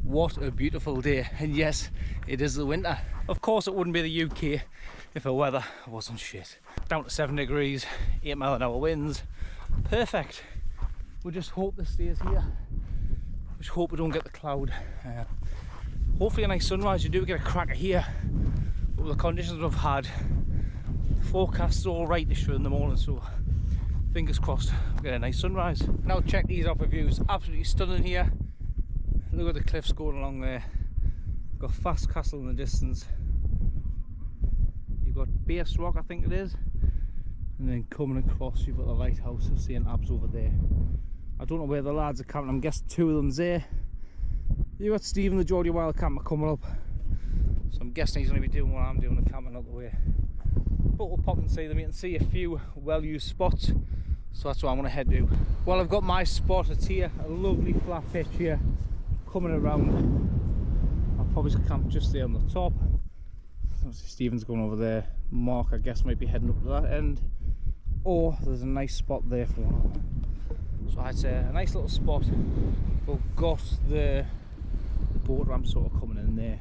What a beautiful day, and yes, it is the winter. Of course it wouldn't be the UK if the weather wasn't shit. Down to 7 degrees, 8-mile-an-hour winds, perfect. We just hope this stays here. We just hope we don't get the cloud. Hopefully a nice sunrise, you do get a cracker here, but with the conditions we've had, the forecast is all right-ish in the morning, so fingers crossed we'll get a nice sunrise. Now check these out for views, absolutely stunning here. Look at the cliffs going along there. Got Fast Castle in the distance. You've got Base Rock, I think it is. And then coming across, you've got the Lighthouse of St. Abbs over there. I don't know where the lads are camping. I'm guessing 2 of them's there. You've got Stephen, the Geordie Wild camper, coming up. So I'm guessing he's going to be doing what I'm doing and camping out the way. But we'll pop and see them. You can see a few well-used spots. So that's what I'm going to head to. Well, I've got my spot. It's here. A lovely flat pitch here. Coming around, I'll probably camp just there on the top. Obviously Stephen's going over there. Mark, I guess, might be heading up to that end, or there's a nice spot there for one. So I'd say a nice little spot. We've got the boat ramp sort of coming in there.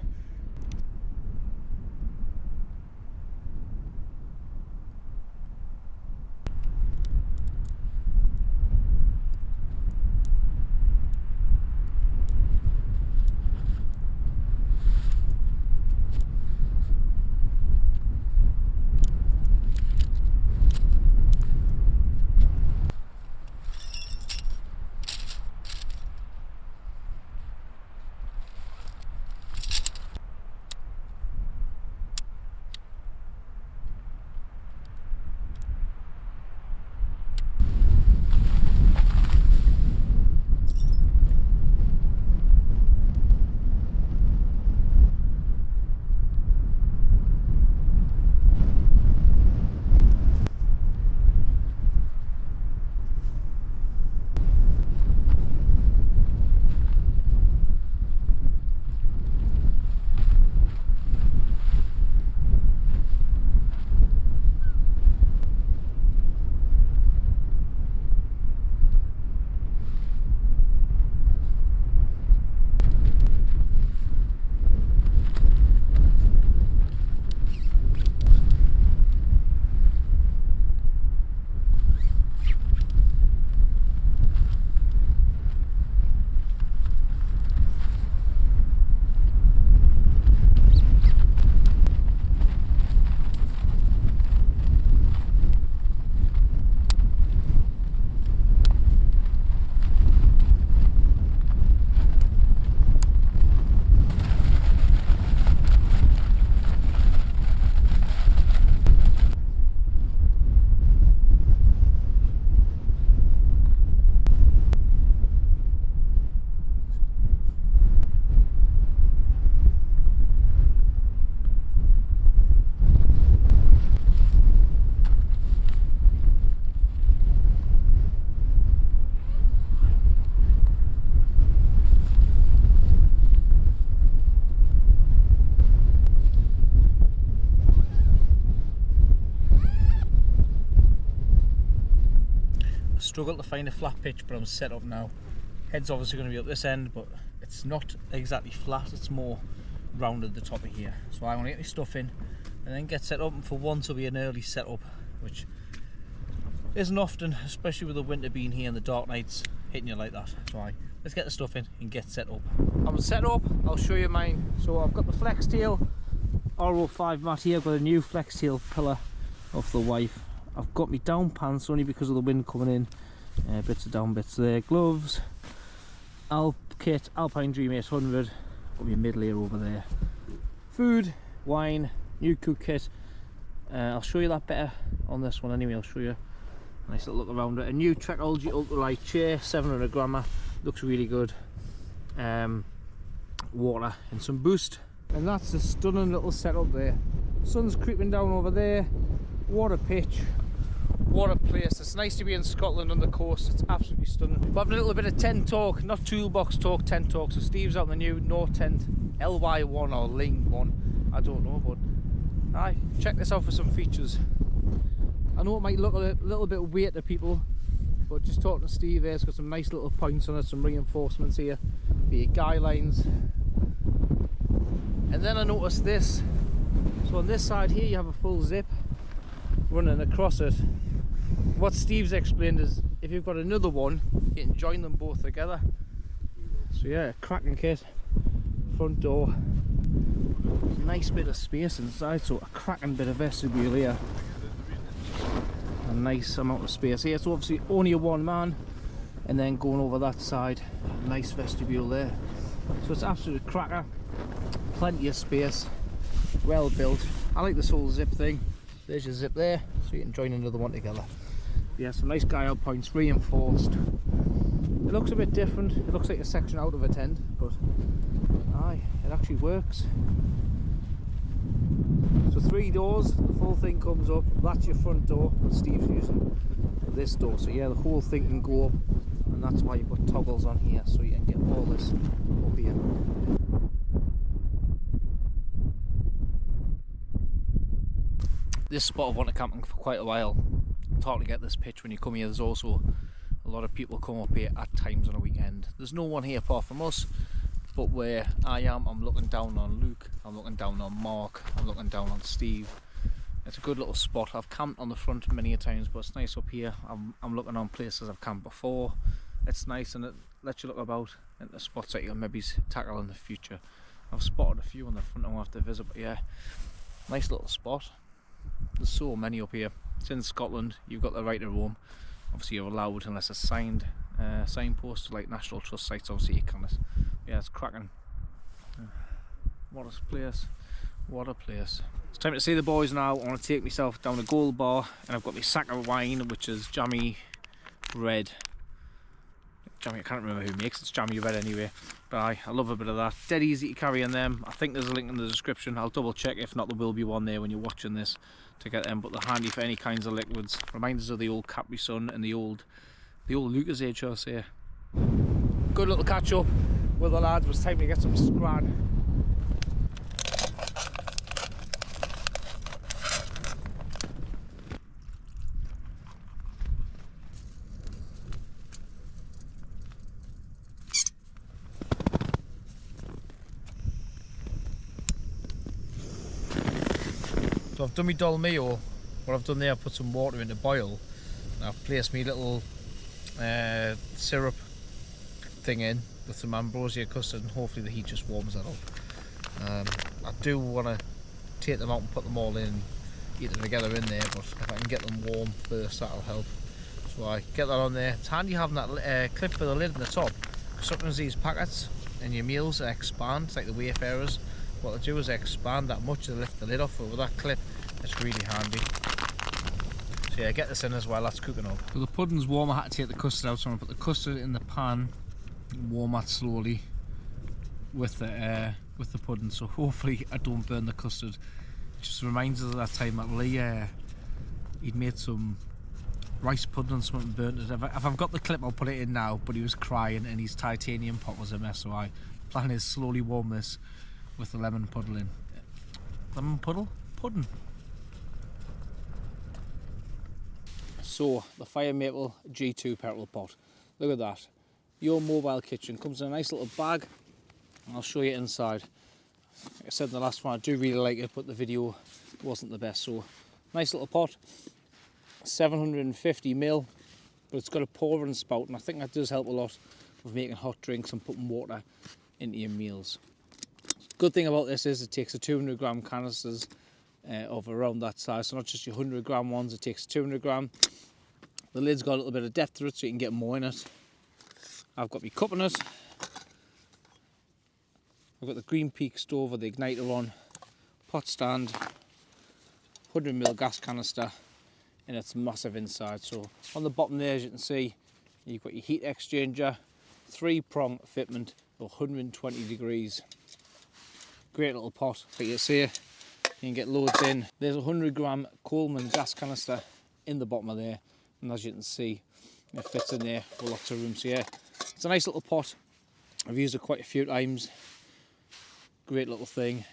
Struggled to find a flat pitch, but I'm set up now. Head's obviously going to be up this end, but it's not exactly flat, it's more rounded the top of here. So I want to get my stuff in and then get set up, and for once it'll be an early setup, which isn't often, especially with the winter being here and the dark nights hitting you like that. So let's get the stuff in and get set up. I'm set up, I'll show you mine. So I've got the flex tail RO5 mat here. I've got a new flex tail pillar off the wife. I've got my down pants only because of the wind coming in. Bits of down bits there. Gloves, Alp kit, Alpine Dream 800. Got my mid layer over there. Food, wine, new cook kit. I'll show you that better on this one anyway. I'll show you a nice little look around it. A new Trekology ultralight chair, 700 grammer. Looks really good. Water and some boost. And that's a stunning little setup there. Sun's creeping down over there. What a pitch, what a place. It's nice to be in Scotland on the coast. It's absolutely stunning. We're having a little bit of tent talk, not toolbox talk, tent talk. So Steve's out in the new no tent LY1 or Ling 1, I don't know, but check this out for some features. I know it might look a little bit weird to people, but just talking to Steve there, it's got some nice little points on it, some reinforcements here for your guy lines. And then I noticed this. So on this side here you have a full zip running across it. What Steve's explained is if you've got another one, you can join them both together. So yeah, cracking kit. Front door. Nice bit of space inside, so a cracking bit of vestibule here. A nice amount of space here. So obviously only a one man, and then going over that side, nice vestibule there. So it's absolute cracker. Plenty of space. Well built. I like this whole zip thing. There's your zip there, so you can join another one together. Yeah, some nice guy out points, reinforced. It looks a bit different. It looks like a section out of a tent, but aye, it actually works. So 3 doors, the full thing comes up. That's your front door that Steve's using for this door. So yeah, the whole thing can go up, and that's why you've got toggles on here, so you can get all this up here. This spot I've wanted camping for quite a while. It's hard to get this pitch when you come here. There's also a lot of people come up here at times on a weekend. There's no one here apart from us, but where I am, I'm looking down on Luke, I'm looking down on Mark, I'm looking down on Steve. It's a good little spot. I've camped on the front many a times, but it's nice up here. I'm looking on places I've camped before. It's nice and it lets you look about at the spots that you can maybe tackle in the future. I've spotted a few on the front I want to visit, but yeah, nice little spot. There's so many up here. It's in Scotland, you've got the right to roam. Obviously you're allowed unless it's signed signpost like National Trust sites, obviously you can't. Yeah, it's cracking. What a place, what a place. It's time to see the boys now. I want to take myself down a Gold Bar, and I've got my sack of wine, which is Jammy Red. Jammy, I can't remember who makes it. It's Jammy Red anyway. But I love a bit of that. Dead easy to carry in them. I think there's a link in the description. I'll double check. If not, there will be one there when you're watching this to get them. But they're handy for any kinds of liquids. Reminders of the old Capri Sun and the old Lucas age, I'll say. Good little catch up with the lads. It was time to get some scran. So I've done my dolmio. What I've done there, I've put some water in to boil. And I've placed my little syrup thing in with some ambrosia custard, and hopefully the heat just warms that up. I do want to take them out and put them all in, eat them together in there, but if I can get them warm first, that'll help. So I get that on there. It's handy having that clip for the lid on the top. Sometimes these packets and your meals expand, it's like the Wayfarers. What they do is they expand that much, they lift the lid off, but with that clip it's really handy. So yeah, get this in as well, that's cooking up. So the pudding's warm. I had to take the custard out, so I'm going to put the custard in the pan, warm that slowly with the pudding, so hopefully I don't burn the custard. It just reminds us of that time that Lee, he'd made some rice pudding and something burnt it. If I've got the clip I'll put it in now, but he was crying and his titanium pot was a mess, so I plan is slowly warm this with the lemon puddle in. Lemon puddle? Pudding. So the Fire Maple G2 petrol pot. Look at that. Your mobile kitchen comes in a nice little bag, and I'll show you inside. Like I said in the last one, I do really like it, but the video wasn't the best. So nice little pot, 750ml, but it's got a pouring spout, and I think that does help a lot with making hot drinks and putting water into your meals. Good thing about this is it takes a 200g canisters of around that size, so not just your 100g ones, it takes 200g. The lid's got a little bit of depth to it, so you can get more in it. I've got my cup in it. I've got the Green Peak stove with the igniter on, pot stand, 100ml gas canister, and it's massive inside. So on the bottom there, as you can see, you've got your heat exchanger, 3-prong fitment of 120 degrees. Great little pot, like you see, you can get loads in. There's a 100g Coleman gas canister in the bottom of there, and as you can see, it fits in there with lots of room. So yeah, it's a nice little pot. I've used it quite a few times. Great little thing.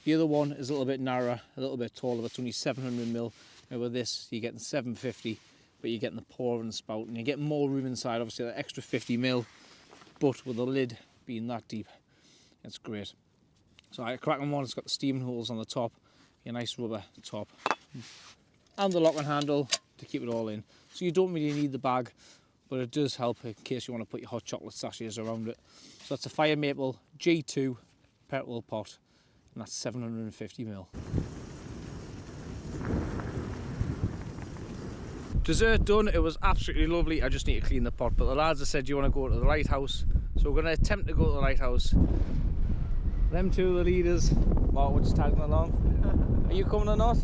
The other one is a little bit narrower, a little bit taller, but it's only 700ml. And with this, you're getting 750, but you're getting the pour and the spout, and you're getting more room inside, obviously that extra 50mm, but with the lid being that deep, it's great. So a cracking one, it's got the steaming holes on the top, your nice rubber top, and the locking handle to keep it all in. So you don't really need the bag, but it does help in case you want to put your hot chocolate sachets around it. So that's a Fire Maple G2 petrol pot, and that's 750ml. Dessert done. It was absolutely lovely. I just need to clean the pot, but the lads have said, you want to go to the Lighthouse, so we're going to attempt to go to the Lighthouse. Them two are the leaders. Mark, we're just tagging along. Are you coming or not?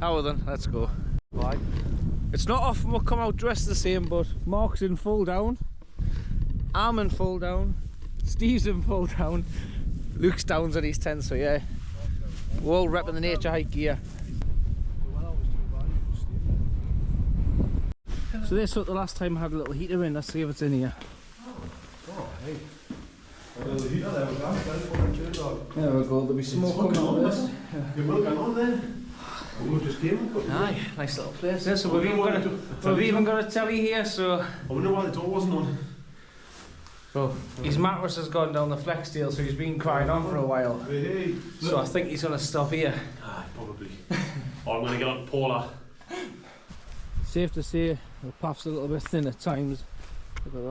Oh, well then, let's go. Bye. It's not often we'll come out dressed the same, but Mark's in full down, I'm in full down, Steve's in full down, Luke's down's in his tent, so yeah, we're all repping the nature hike gear. So this was the last time I had a little heater in. Let's see if it's in here. Oh, hey. A little heater there, we go. There we go, there'll be smoke coming out of this. You're working on there. We just came. Aye, nice little place there. So we've even got a telly here, so... I wonder why the door wasn't on. Well, his mattress has gone down the flex deal, so he's been crying on for a while. Hey. So I think he's going to stop here. Ah, probably. Or I'm going to get on Paula. Safe to say, the path's a little bit thin at times. Look at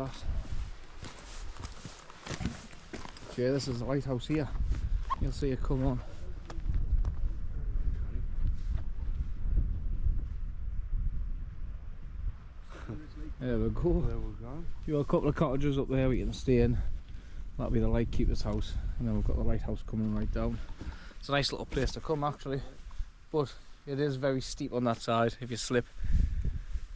that. So yeah, this is the Lighthouse here. You'll see it come on. There we go. There we go. You've got a couple of cottages up there we can stay in. That'll be the Lightkeeper's house. And then we've got the Lighthouse coming right down. It's a nice little place to come actually. But it is very steep on that side. If you slip,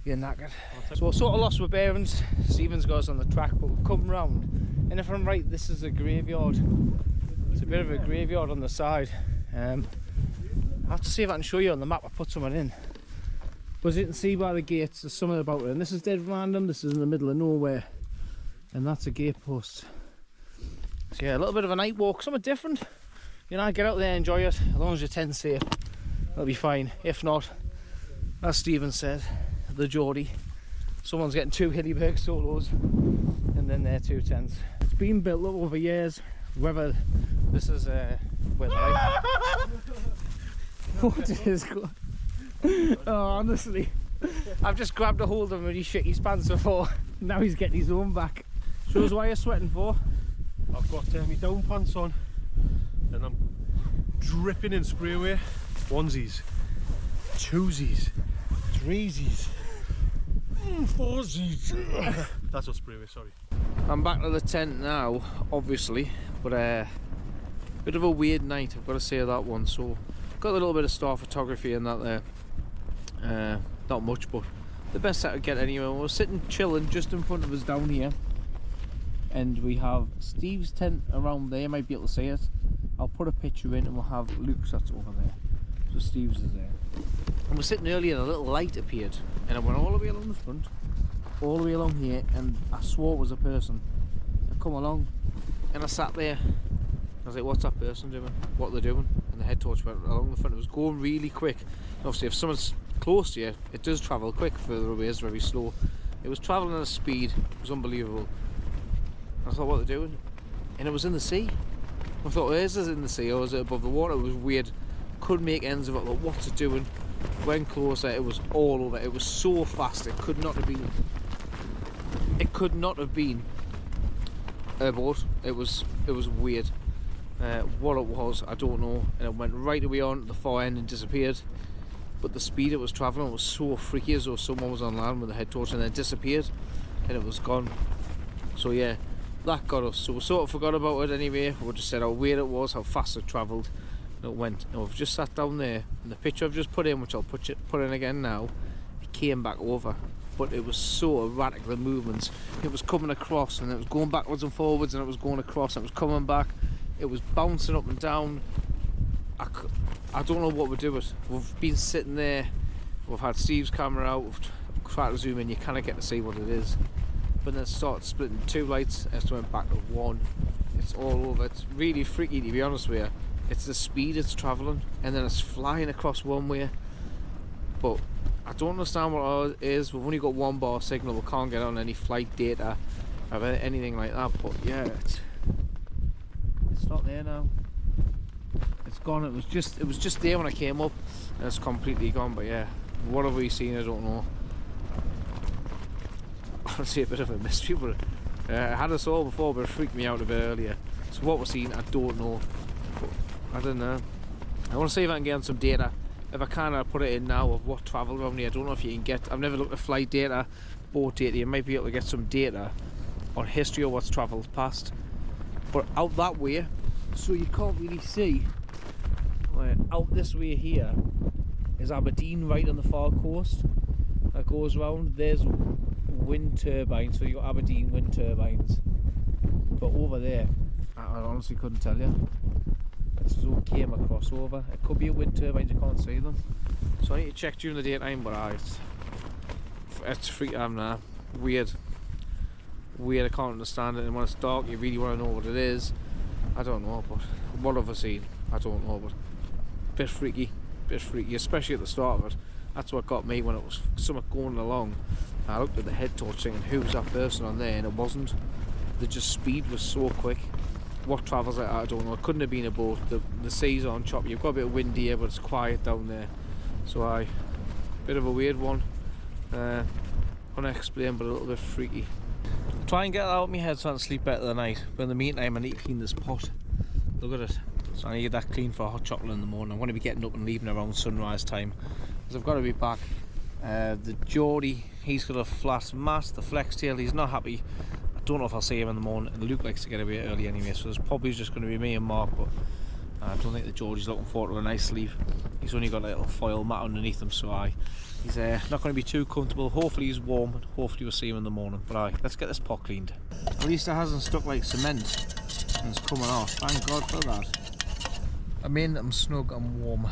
you're knackered. So we're sort of lost with bearings. Stephen's got us on the track, but we've come round. And if I'm right, this is a graveyard. It's a bit of a graveyard on the side. I have to see if I can show you on the map. I put someone in. But as you can see by the gates, there's something about it. And this is dead random. This is in the middle of nowhere. And that's a gate post. So yeah, a little bit of a night walk. Something different. You know, get out there and enjoy it. As long as your tent's safe, that'll be fine. If not, as Stephen said, the Geordie. Someone's getting 2 Hillyberg solos and then their 2 tents. It's been built up over years. Whether this is where what is going? Oh, honestly, I've just grabbed a hold of him and he shit his pants before. Now he's getting his own back. Shows why you're sweating for. I've got my down pants on and I'm dripping in spray wear. Onesies, twosies, threesies, foursies. That's not spray wear, sorry. I'm back to the tent now, obviously, but bit of a weird night, I've got to say that one. So got a little bit of star photography in that there. Not much, but the best I could get anyway. We're sitting chilling just in front of us down here, and we have Steve's tent around there. You might be able to see it. I'll put a picture in, and we'll have Luke's that's over there. So Steve's is there. And we're sitting earlier and a little light appeared, and I went all the way along the front, all the way along here, and I swore it was a person. I come along and I sat there. I was like, what's that person doing? What are they doing? And the head torch went along the front. It was going really quick. And obviously if someone's close to you, it does travel quick. Further away is very slow. It was travelling at a speed, it was unbelievable. And I thought, what are they doing? And it was in the sea. I thought, is it in the sea or is it above the water? It was weird. Couldn't make ends of it. Like, what's it doing? Went closer, it was all over. It was so fast, it could not have been a boat. It was weird. What it was, I don't know. And it went right away on the far end and disappeared. But the speed it was travelling was so freaky, as though someone was on land with a head torch and then disappeared and it was gone. So yeah, that got us. So we sort of forgot about it anyway. We just said how weird it was, how fast it travelled. And it went. And we've just sat down there, and the picture I've just put in, which I'll put in again now, it came back over. But it was so erratic, the movements. It was coming across and it was going backwards and forwards, and it was going across and it was coming back. It was bouncing up and down. I don't know what we're doing. We've been sitting there, we've had Steve's camera out, we've tried to zoom in, you kind of get to see what it is. But then it started splitting 2 lights and it went back to 1. It's all over. It's really freaky, to be honest with you. It's the speed it's travelling, and then it's flying across one way. but I don't understand what it is. We've only got 1 bar signal, we can't get on any flight data or anything like that, but yeah, it's not there now. It's gone. It was just there when I came up and it's completely gone. But yeah, what have we seen? I don't know. Honestly, a bit of a mystery, but I had a saw before, but it freaked me out a bit earlier. So what we're seeing, I don't know. But I don't know. I want to see if I can get on some data. If I can, I'll put it in now of what travelled around here. I don't know if you can get. I've never looked at flight data, boat data. You might be able to get some data on history of what's travelled past. But out that way, so you can't really see. Out this way here is Aberdeen, right on the far coast. That goes round. There's wind turbines, so you got Aberdeen wind turbines. But over there, I honestly couldn't tell you. It's as though it came a crossover. It could be a wind turbine, you can't see them. So I need to check during the daytime, but it's freaking weird. Weird, I can't understand it, and when it's dark you really want to know what it is. I don't know, but what have I seen? I don't know, but bit freaky, especially at the start of it. That's what got me when it was something going along. I looked at the head torch thing and who's that person on there, and it wasn't. The speed was so quick. What travels like that, I don't know. It couldn't have been a boat. The sea's on choppy. You've got a bit of wind here, but it's quiet down there. So bit of a weird one. Unexplained, but a little bit freaky. Try and get that out of my head so I can sleep better tonight. But in the meantime, I need to clean this pot. Look at it. So I need to get that clean for hot chocolate in the morning. I'm going to be getting up and leaving around sunrise time, because I've got to be back. The Geordie, he's got a flat mast, the flex tail, he's not happy. I don't know if I'll see him in the morning, and Luke likes to get away early anyway, so there's probably just going to be me and Mark, but I don't think the Geordie's looking forward to a nice sleep. He's only got a little foil mat underneath him, so he's not going to be too comfortable. Hopefully he's warm, and hopefully we'll see him in the morning. But let's get this pot cleaned. At least it hasn't stuck like cement and it's coming off. Thank God for that. I'm in, I'm snug, I'm warm.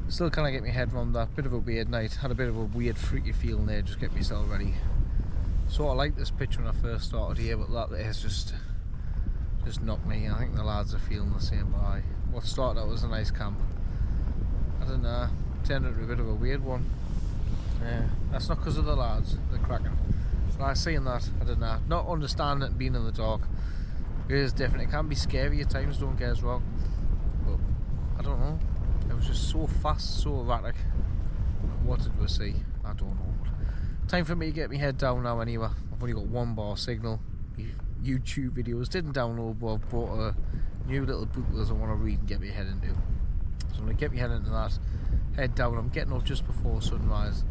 Still can't get my head around that. Bit of a weird night. Had a bit of a weird freaky feeling there, just get myself ready. Sort of like this picture when I first started here, but that there's just knocked me. I think the lads are feeling the same, but what started out was a nice camp, I don't know, turned into a bit of a weird one. Yeah, that's not because of the lads, they're cracking. But I seeing that, I don't know, not understanding it being in the dark. It is different. It can be scary at times, don't get us wrong, but I don't know. It was just so fast, so erratic. What did we see? I don't know. Time for me to get my head down now anyway. I've only got 1 bar signal. YouTube videos didn't download, but I've bought a new little booklet I want to read and get my head into. So I'm going to get my head into that, head down. I'm getting up just before sunrise.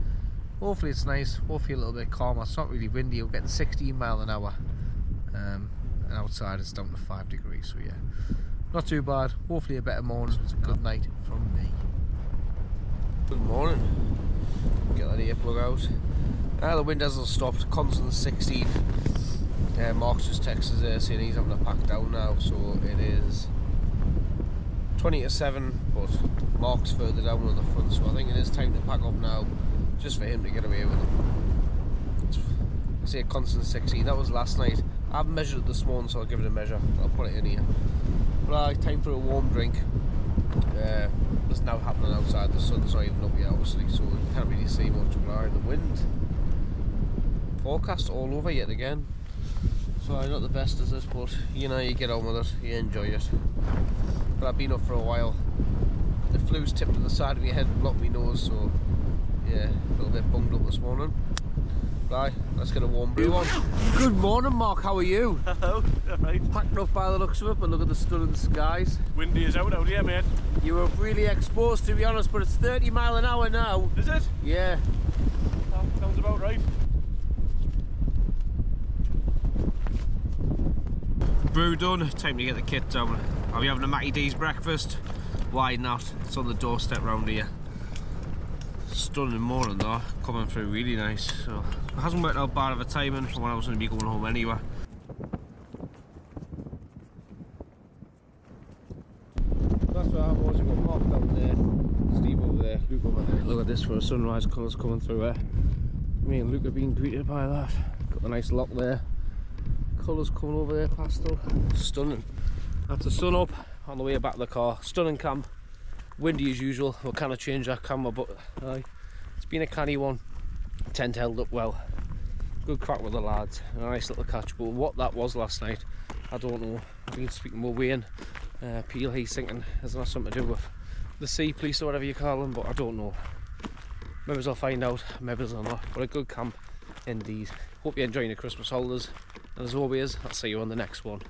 Hopefully it's nice, hopefully a little bit calmer. It's not really windy, we're getting 16 miles an hour. And outside it's down to 5 degrees, so yeah. Not too bad, hopefully a better morning. It's a good night from me. Good morning. Get that earplug out. The wind hasn't stopped, constant 16. Mark's just texted there saying he's having to pack down now, so it is 20 to 7, but Mark's further down on the front, so I think it is time to pack up now, just for him to get away with it. I say a constant 16, that was last night. I haven't measured it this morning, so I'll give it a measure. I'll put it in here. But time for a warm drink. There's now happening outside, the sun's not even up yet obviously, so you can't really see much, but the wind forecast all over yet again. So not the best as this, but you know, you get on with it, you enjoy it. But I've been up for a while. The flu's tipped to the side of my head and blocked my nose, so yeah, a little bit bunged up this morning. Right, let's get a warm brew on. Good morning, Mark, how are you? Hello, alright. Packed up by the looks of it, but look at the stunning skies. Windy as out here, mate. You were really exposed, to be honest, but it's 30 miles an hour now. Is it? Yeah. Sounds about right. Brew done, time to get the kit down. Are we having a Matty D's breakfast? Why not? It's on the doorstep round here. Stunning morning though, coming through really nice. So it hasn't worked out bad of a timing for when I was going to be going home anyway. That's what I've always got Mark down there, Steve over there, Luke over there. Look at this for a sunrise colours coming through there. Me and Luke are being greeted by that. Got the nice lock there. Colours coming over there, pastel. Stunning. That's the sun up on the way back to the car. Stunning camp. windy as usual. We'll kind of change our camera, but it's been a canny one. Tent held up well. Good crack with the lads. A nice little catch, but what that was last night, I don't know. I've been speaking with Wayne Peel. He's thinking it's not something to do with the sea police or whatever you call them, but I don't know. Maybe I'll find out, maybe I'll not. But a good camp indeed. Hope you're enjoying the Christmas holidays, and as always, I'll see you on the next one.